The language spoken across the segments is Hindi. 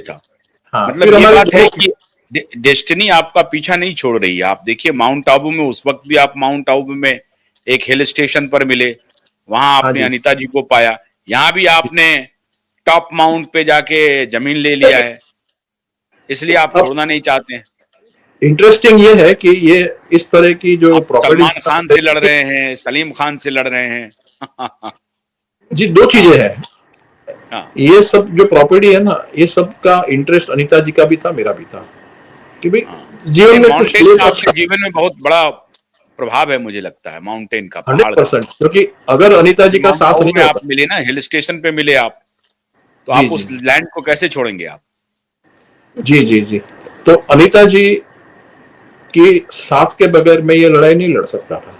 था। हाँ, मतलब ये बात है कि डेस्टिनी आपका पीछा नहीं छोड़ रही है। आप देखिए माउंट आबू में, उस वक्त भी आप माउंट आबू में एक हिल स्टेशन पर मिले, वहां हाँ आपने जी, अनीता जी को पाया। यहाँ भी आपने टॉप माउंट पे जाके जमीन ले लिया है, इसलिए आप अब छोड़ना नहीं चाहते हैं। इंटरेस्टिंग ये है कि ये इस तरह की जो आप प्रॉपर्टीज, सलमान खान से लड़ रहे हैं, सलीम खान से लड़ रहे हैं। जी, दो हाँ चीजें हैं। हाँ ये सब जो प्रॉपर्टी है ना, ये सब का इंटरेस्ट अनीता जी का भी था, मेरा भी था कि भाई हाँ। नहीं, जीवन में कुछ माउंटेन ले का तो आपके अच्छा। जीवन में बहुत बड़ा प्रभाव है, मुझे लगता है माउंटेन का, पहाड़ का। 100%, क्योंकि अगर अनीता जैसे जी का माउंट साथ आबू नहीं में आप होता। मिले ना, हिल स्टेशन पे मिले आप, तो जी आप जी उस लैंड को कैसे छोड़ेंगे आप? जी जी जी। तो अनीता जी के साथ के बगैर मैं ये लड़ाई नहीं लड़ सकता था,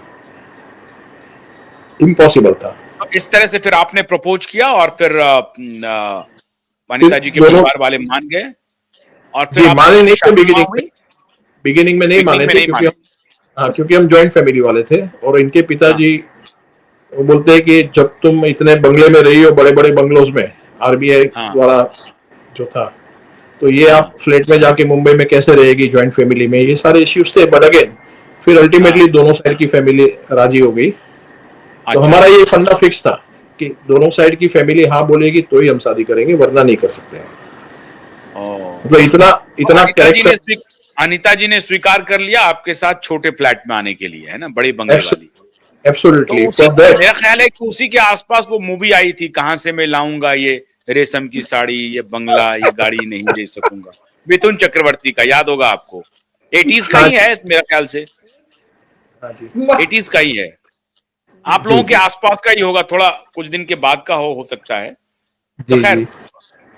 इम्पॉसिबल था। तो इस तरह से फिर आपने प्रपोज किया और फिर फिर अनीता जी के दोनों, परिवार वाले मान गए और फिर जी माने आपकी नहीं थे शादी वहां हुई? बिगिनिंग में नहीं बिगनिंग माने में थे, नहीं क्योंकि माने? हम, हाँ, क्योंकि हम जॉइंट फैमिली वाले थे और इनके हाँ पिताजी वो बोलते हैं कि जब तुम इतने बंगले में रही हो, बड़े बड़े बंगलोज में, आरबीआई हाँ द्वारा जो था, तो ये हाँ आप फ्लैट में जाके मुंबई में कैसे रहेगी जॉइंट फैमिली में, ये सारे इश्यूज थे। बट अगेन फिर हाँ। अल्टीमेटली दोनों साइड की फैमिली राजी हो गई। तो अच्छा। हमारा ये फंडा फिक्स था कि दोनों साइड की फैमिली हाँ बोलेगी तो ही हम शादी करेंगे, वरना नहीं कर सकते हैं। ओ, मतलब इतना तो इतना कैरेक्टर। अनीता जी ने स्वीकार कर लिया आपके साथ छोटे फ्लैट में आने के लिए, है ना, बड़े बंगले वाली। तो एब्सोल्युटली, उसी, फॉर दैट। मेरा ख्याल है कि उसी के आसपास वो मूवी आई थी, कहां से मैं लाऊंगा ये रेशम की साड़ी, ये बंगला, ये गाड़ी नहीं दे सकूंगा, मिथुन चक्रवर्ती का, याद होगा आपको? 80s का हाँ ही जी, है मेरा ख्याल से, हाँ जी, 80s का ही है। आप जी लोगों के जी आसपास का ही होगा, थोड़ा कुछ दिन के बाद का हो सकता है। तो जी खैर, जी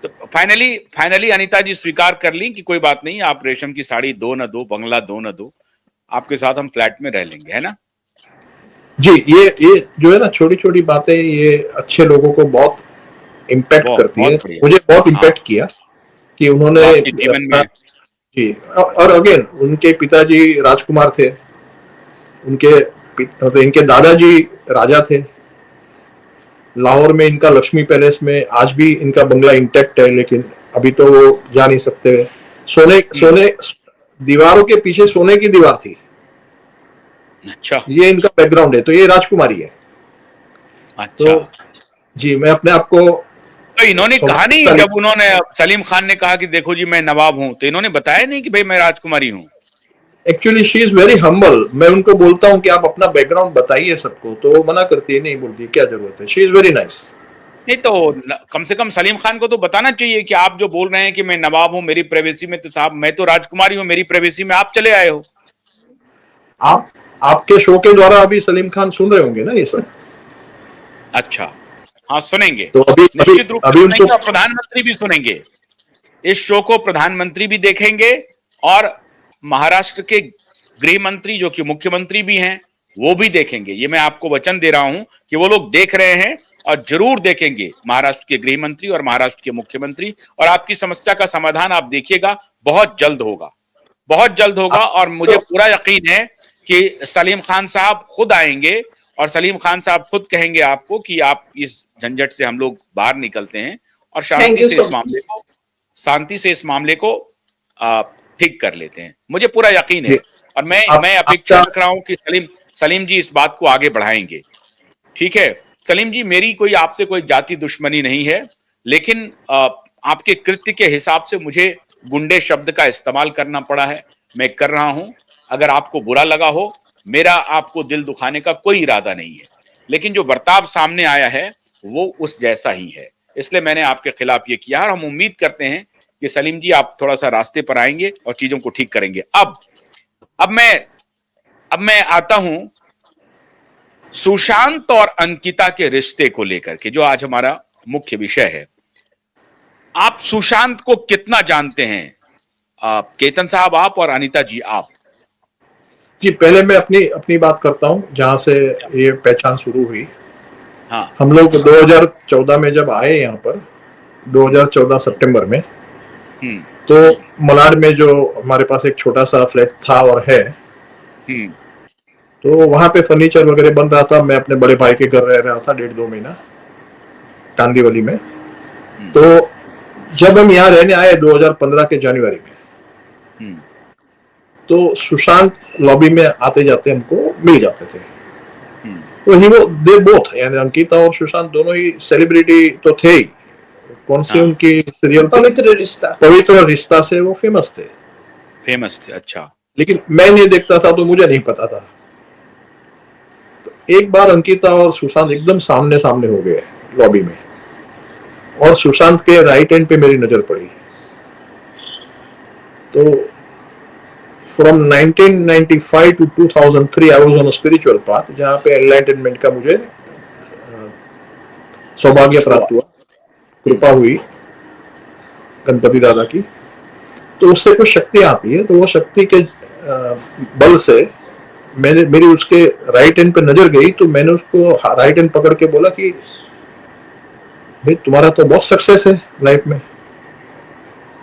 तो फाइनली फाइनली अनीता जी स्वीकार कर ली कि कोई बात नहीं, आप रेशम की साड़ी दो न दो, बंगला दो न दो, आपके साथ हम फ्लैट में रह लेंगे, है ना? जी। ये जो है ना, छोटी छोटी बातें, ये अच्छे लोगों को बहुत इम्पैक्ट बहुत करती है। बहुत बढ़िया। मुझे बहुत हाँ, इम्पैक्ट किया कि तो उन्होंने आपके जीवन अपना, में। जी। और अगेन उनके पिताजी राजकुमार थे, उनके तो इनके दादाजी राजा थे। लाहौर में इनका लक्ष्मी पैलेस में आज भी इनका बंगला इंटैक्ट है, लेकिन अभी तो वो जा नहीं सकते। सोने हम्म। सोने दीवारों के पीछे सोने की दीवार थी। अच्छा ये इनका बैकग्राउंड है, तो ये राजकुमारी है। तो अच्छा। जी, मैं अपने आप को तो इन्होंने कहा नहीं, सौभाग्यशाली, जब उन्होंने सलीम खान ने कहा कि देखो जी मैं नवाब हूं, तो इन्होंने बताया नहीं कि भाई मैं राजकुमारी हूँ? Actually she is very humble. मैं उनको बोलता हूँ कि आप अपना बैकग्राउंड बताइए सबको, तो वो मना करती है, नहीं बोलती क्या जरूरत है। She is very nice. नहीं तो कम से कम सलीम खान को तो बताना चाहिए कि आप जो बोल रहे हैं कि मैं नवाब हूं मेरी प्राइवेसी में, तो साहब मैं तो राजकुमारी हूं, मेरी प्राइवेसी में आप चले आए हो। आप आपके शो के द्वारा अभी सलीम खान सुन रहे होंगे ना ये सब। अच्छा, हाँ सुनेंगे, तो अभी अभी निश्चित रूप से अभी उनको, सुनेंगे, और प्रधानमंत्री भी सुनेंगे। इस शो को प्रधानमंत्री भी देखेंगे, और महाराष्ट्र के गृह मंत्री जो कि मुख्यमंत्री भी हैं, वो भी देखेंगे। ये मैं आपको वचन दे रहा हूं कि वो लोग देख रहे हैं और जरूर देखेंगे, महाराष्ट्र के गृह मंत्री और महाराष्ट्र के मुख्यमंत्री। और आपकी समस्या का समाधान आप देखिएगा बहुत जल्द होगा, बहुत जल्द होगा। और मुझे तो पूरा यकीन है कि सलीम खान साहब खुद आएंगे और सलीम खान साहब खुद कहेंगे आपको कि आप इस झंझट से हम लोग बाहर निकलते हैं और थैंक शांति यू से सो इस मच। मामले को, शांति से इस मामले को ठीक कर लेते हैं। मुझे पूरा यकीन जी, है, और आप मैं अपेक्षा आपका, रख रहा हूं कि सलीम सलीम जी इस बात को आगे बढ़ाएंगे। ठीक है सलीम जी, मेरी कोई आपसे कोई जाति दुश्मनी नहीं है, लेकिन आपके कृत्य के हिसाब से मुझे गुंडे शब्द का इस्तेमाल करना पड़ा है, मैं कर रहा हूं। अगर आपको बुरा लगा हो, मेरा आपको दिल दुखाने का कोई इरादा नहीं है, लेकिन जो बर्ताव सामने आया है वो उस जैसा ही है, इसलिए मैंने आपके खिलाफ ये किया। और हम उम्मीद करते हैं कि सलीम जी आप थोड़ा सा रास्ते पर आएंगे और चीजों को ठीक करेंगे। अब मैं अब मैं आता हूं सुशांत और अंकिता के रिश्ते को लेकर के, जो आज हमारा मुख्य विषय है। आप सुशांत को कितना जानते हैं? आप केतन साहब, आप और अनीता जी, आप। जी, पहले मैं अपनी अपनी बात करता हूँ जहां से ये पहचान शुरू हुई। हाँ। हम लोग 2014 में जब आए यहाँ पर, हम्म 2014 सितंबर में, हम्म तो मलाड में जो हमारे पास एक छोटा सा फ्लैट था और है, हम्म तो वहां पे फर्नीचर वगैरह बन रहा था। मैं अपने बड़े भाई के घर रह रहा था 1.5-2 महीना कांदीवली में। हम्म तो जब हम यहाँ रहने आए 2015 के जनवरी में, हम्म, तो सुशांत लॉबी में आते जाते हमको मिल जाते थे। हम्म, तो ही वो दे बोथ, यानी अंकिता और सुशांत दोनों ही सेलिब्रिटी तो थे ही। कौन सी हाँ, उनकी सीरियल थी? पवित्र रिश्ता। पवित्र रिश्ता से वो फेमस थे, फेमस थे। अच्छा। लेकिन मैं नहीं देखता था तो मुझे नहीं पता था। तो एक बार अंकिता और सुशांत एकदम सामने सामने हो गए लॉबी में, और सुशांत के राइट हैंड पे मेरी नजर पड़ी। तो from 1995 to 2003 I was on a spiritual path, जहां पे एनलाइटनमेंट का मुझे सौभाग्य प्राप्त हुआ, कृपा हुई गणपति दादा की। तो उससे कुछ शक्ति आती है, तो वो शक्ति के बल से मेरी उसके राइट हैंड पे नजर गई। तो मैंने उसको राइट हैंड पकड़ के बोला कि भाई तुम्हारा तो बहुत सक्सेस है लाइफ में।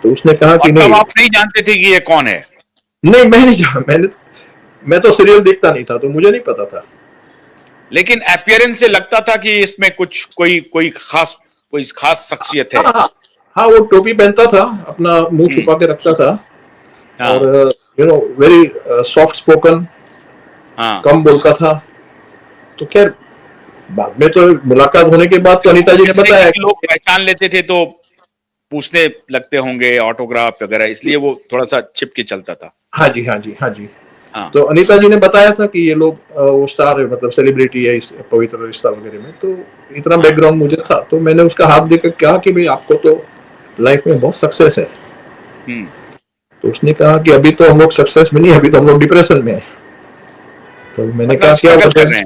तो उसने कहा कि और तब नहीं, आप नहीं जानते थे कि ये कौन है? नहीं मैं नहीं जाना, मैं तो सीरियल देखता नहीं था, तो मुझे नहीं पता था। लेकिन अपीयरेंस से लगता था कि इसमें कुछ कोई खास शख्सियत है। हाँ, हाँ वो टोपी पहनता था, अपना मुंह छुपा के रखता था, हाँ, और you know very soft spoken, हाँ, कम बोलता था। तो खैर बाद में तो मुलाकात होने के बाद तो अनीता जी ने जैसे बताया कि लोग पहचान लेते थे तो पूछने लगते होंगे ऑटोग्राफ वगैरह, इसलिए वो थोड़ा सा छिप के चलता था। हाँ जी, हाँ जी, हाँ जी। हाँ, तो अनीता जी ने बताया था कि ये लोग वो स्टार है, मतलब सेलिब्रिटी है इस पवित्र रिश्ता वगैरह में। तो इतना बैकग्राउंड मुझे था, तो मैंने उसका हाथ देकर कहा कि भाई आपको तो लाइफ में बहुत सक्सेस है। हम्म, तो उसने कहा कि अभी तो हम लोग सक्सेस में नहीं, अभी तो हम लोग डिप्रेशन में है। तो मैंने मतलब कहा क्या स्ट्रगल कर वजह? रहे हैं।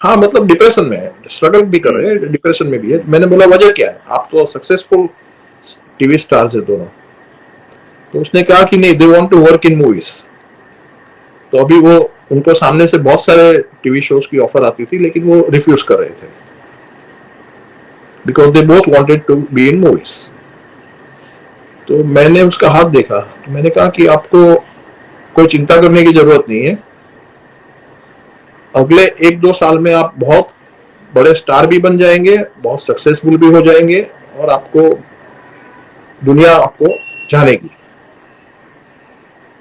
हाँ मतलब डिप्रेशन में है, स्ट्रगल भी कर रहे हैं, डिप्रेशन में भी है। मैंने बोला वजह क्या है, आप तो सक्सेसफुल टीवी स्टार्स है दोनों। तो उसने कहा कि नहीं, they want to work in movies. तो अभी वो उनको सामने से बहुत सारे टीवी शोज की ऑफर आती थी, लेकिन वो रिफ्यूज कर रहे थे, because they both wanted to be in movies. तो मैंने उसका हाथ देखा, तो मैंने कहा कि आपको कोई चिंता करने की जरूरत नहीं है। अगले 1-2 साल में आप बहुत बड़े स्टार भी बन जाएंगे, बहुत सक्सेसफुल भी हो जाएंगे, और आपको दुनिया आपको जानेगी।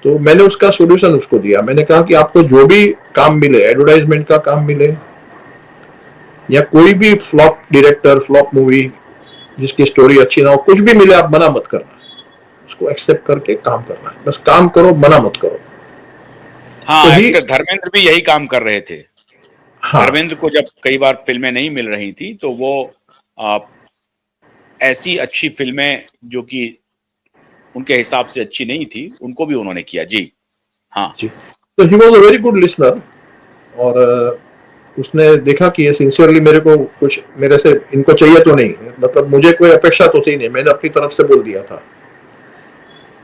तो मैंने उसका सॉल्यूशन उसको दिया। मैंने कहा कि आपको जो भी काम मिले, एडवर्टाइजमेंट का काम मिले, या कोई भी फ्लॉप डायरेक्टर, फ्लॉप मूवी जिसकी स्टोरी अच्छी ना हो, कुछ भी मिले, आप मना मत करना, उसको एक्सेप्ट करके काम करना। बस काम करो, मना मत करो। हाँ, तो एक्टर धर्मेंद्र भी यही काम कर रहे थे। हाँ, धर्मेंद्र को जब कई बार फिल्में नहीं मिल रही थी तो वो आ, ऐसी अच्छी फिल्में जो कि उनके हिसाब से अच्छी नहीं थी, उनको भी उन्होंने किया। जी हाँ। जी। तो he was a very good listener, और उसने देखा कि ये सिंसियरली मेरे को कुछ मेरे से इनको चाहिए तो नहीं, मतलब मुझे कोई अपेक्षा तो थी नहीं, मैंने अपनी तरफ से बोल दिया था।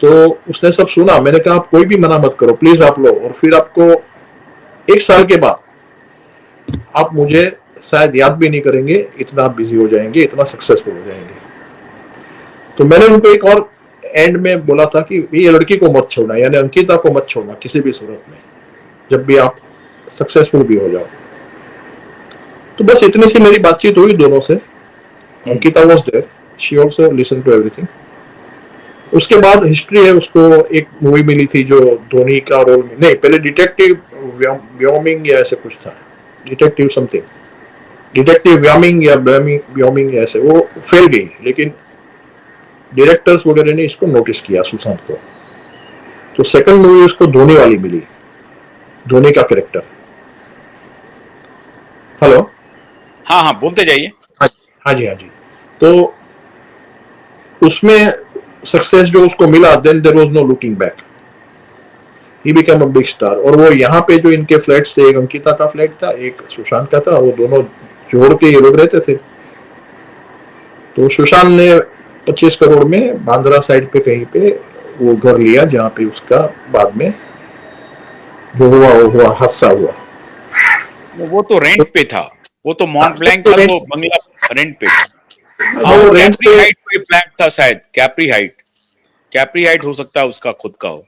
तो उसने सब सुना। मैंने कहा आप कोई भी मना मत करो, प्लीज आप लो, और फिर आपको 1 साल के बाद आप मुझे शायद याद भी नहीं करेंगे, इतना आप बिजी हो जाएंगे, इतना सक्सेसफुल हो जाएंगे। तो मैंने उनको एक और एंड में बोला था कि ये लड़की को मत छोड़ना, यानी अंकिता को मत छोड़ना किसी भी सूरत में, जब भी आप सक्सेसफुल भी हो जाओ। तो बस इतनी सी मेरी बातचीत हुई दोनों से। Ankita was there, she also listen to everything. उसके बाद हिस्ट्री है, उसको एक मूवी मिली थी जो धोनी का रोल में, नहीं पहले डिटेक्टिव व्योमिंग या ऐसे कुछ था, डिटेक्टिव समथिंग, डिटेक्टिव व्योमिंग या व्योमिंग ऐसे, वो फेल गई। लेकिन डायरेक्टर्स वगैरह ने इसको नोटिस किया, सुशांत को। तो सेकंड मूवी उसको धोनी वाली मिली, धोनी का कैरेक्टर। हेलो, हाँ हाँ, बोलते जाइए। हाँ जी, हाँ जी। तो उसमें सक्सेस जो उसको मिला, then there was no looking back, he become a big star. और वो यहाँ पे जो इनके फ्लैट से, एक अंकिता का फ्लैट था, एक सुशांत का था, वो दोनों जोड़ के ये लोग रहते थे। तो सुशांत ने 25 करोड़ में बांद्रा साइड पे कहीं पे वो घर लिया, जहाँ पे उसका बाद में जो हुआ हादसा हुआ। वो तो रेंट पे था, वो तो मॉन्ट ब्लैंक था, तो बंगला रेंट पे था। हाँ, वो रेंट कैप्री पे, हाइट कोई फ्लैट था शायद, कैप्री हाइट हो सकता है उसका खुद का हो।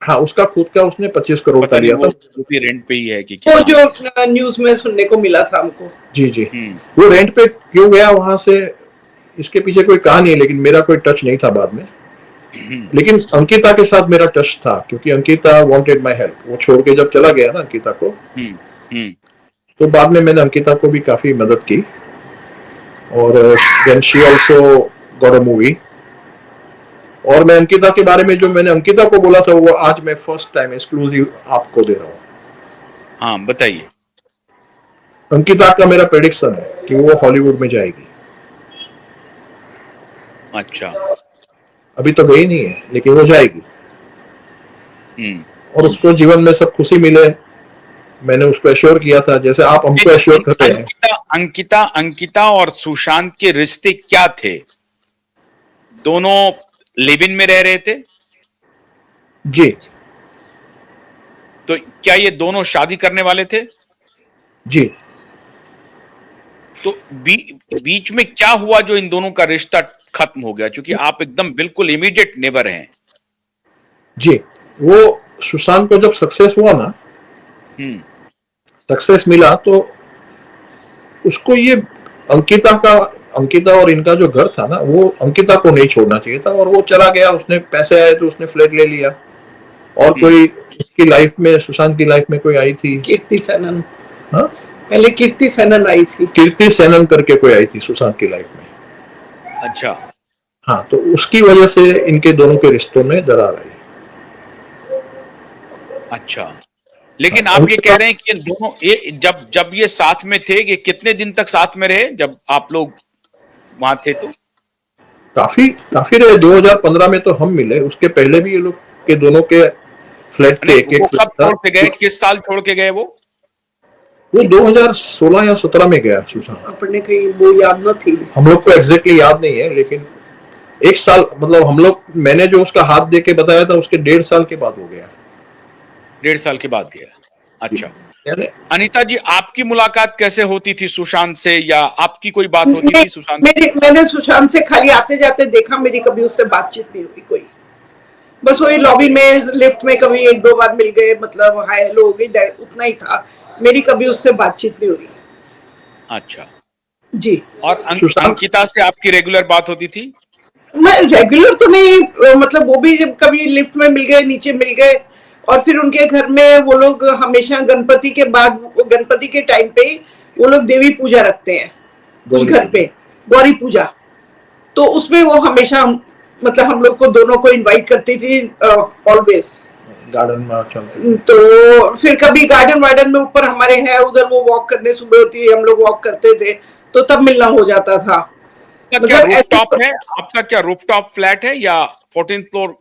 हाँ उसका खुद का, उसने 25 करोड़ का पता नहीं लिया था। वो भी रेंट पे ही है कि वो क्या। जो न्यूज में सुनने को मिला था हमको। जी जी। हम्म, वो रेंट पे क्यों गया वहां से, इसके पीछे कोई कहानी है, लेकिन मेरा कोई टच नहीं था बाद में। लेकिन अंकिता के साथ मेरा टच था, क्योंकि अंकिता वांटेड माय हेल्प। वो छोड़ के जब चला गया ना अंकिता को, तो बाद में मैंने अंकिता को भी काफी मदद की। और then she also got a movie. और मैं अंकिता के बारे में जो मैंने अंकिता को बोला था, वो आज मैं फर्स्ट टाइम एक्सक्लूसिव आपको दे रहा हूँ। हाँ, बताइए। अंकिता का मेरा प्रेडिक्शन है कि वो हॉलीवुड में जाएगी। अच्छा। अभी तो गई नहीं है, लेकिन वो जाएगी। और उसको जीवन में सब खुशी मिले, मैंने उसको एश्योर किया था, जैसे आप हमको एश्योर करते हैं। अंकिता और सुशांत के रिश्ते क्या थे? दोनों लिव इन में रह रहे थे? जी। तो क्या ये दोनों शादी करने वाले थे? जी। तो बीच में क्या हुआ जो इन दोनों का रिश्ता खत्म हो गया? क्योंकि आप एकदम बिल्कुल इमीडिएट नेबर हैं। जी, वो सुशांत को जब सक्सेस हुआ ना, सक्सेस मिला, तो उसको ये अंकिता और इनका जो घर था ना, वो अंकिता को नहीं छोड़ना चाहिए था, और वो चला गया। उसने पैसे आए तो उसने फ्लैट ले लिया। और कोई उसकी लाइफ में, सुशांत की लाइफ में कोई आई थी, कीर्ति सेनन। हाँ, पहले कीर्ति सेनन आई थी। कीर्ति सेनन करके कोई आई थी सुशांत की लाइफ में। अच्छा। हाँ, तो उसकी वजह से इनके दोनों के रिश्तों में दरार आई। अच्छा, लेकिन आप ये कह रहे हैं कि ये दोनों जब ये साथ में थे, ये कितने दिन तक साथ में रहे जब आप लोग वहां थे? तो काफी रहे। 2015 में तो हम मिले, उसके पहले भी ये लोग के दोनों के फ्लैट थे। एक कब छोड़ के गए? किस साल छोड़ के गए वो 2016 या 17 में गया सुशांत। अपने कहीं वो याद न थी, हम लोग को एग्जैक्टली याद नहीं है, लेकिन एक साल, मतलब हम लोग, मैंने जो उसका हाथ दे के बताया था, उसके 1.5 साल के बाद हो गया। 1.5 साल के बाद गया। अच्छा। अनीता जी, आपकी मुलाकात कैसे होती थी सुशांत से, या आपकी कोई बात होती थी सुशांत से? मैंने सुशांत से खाली आते जाते देखा, मेरी कभी उससे बातचीत नहीं हुई कोई। बस वही लॉबी में, लिफ्ट में कभी 1-2 बार मिल गए, मतलब हाय हेलो हो गई, उतना ही था। मेरी कभी उससे बातचीत नहीं हुई। अच्छा जी। और अंकिता से आपकी रेगुलर बात होती थी? मैं रेगुलर तो नहीं, मतलब वो भी जब कभी लिफ्ट में मिल गए, नीचे मिल गए। और फिर उनके घर में वो लोग हमेशा गणपति के बाद, गणपति के टाइम पे वो लोग देवी पूजा रखते हैं उस घर पे, गौरी पूजा। तो उसमें वो हमेशा मतलब हम लोग को दोनों को इनवाइट करती थी ऑलवेज। गार्डन में चलते। तो फिर कभी गार्डन वार्डन में ऊपर हमारे है, उधर वो वॉक करने, सुबह होती है हम लोग वॉक करते थे, तो तब मिलना हो जाता था। क्या रूफटॉप है आपका? क्या रूफटॉप फ्लैट है या 14th फ्लोर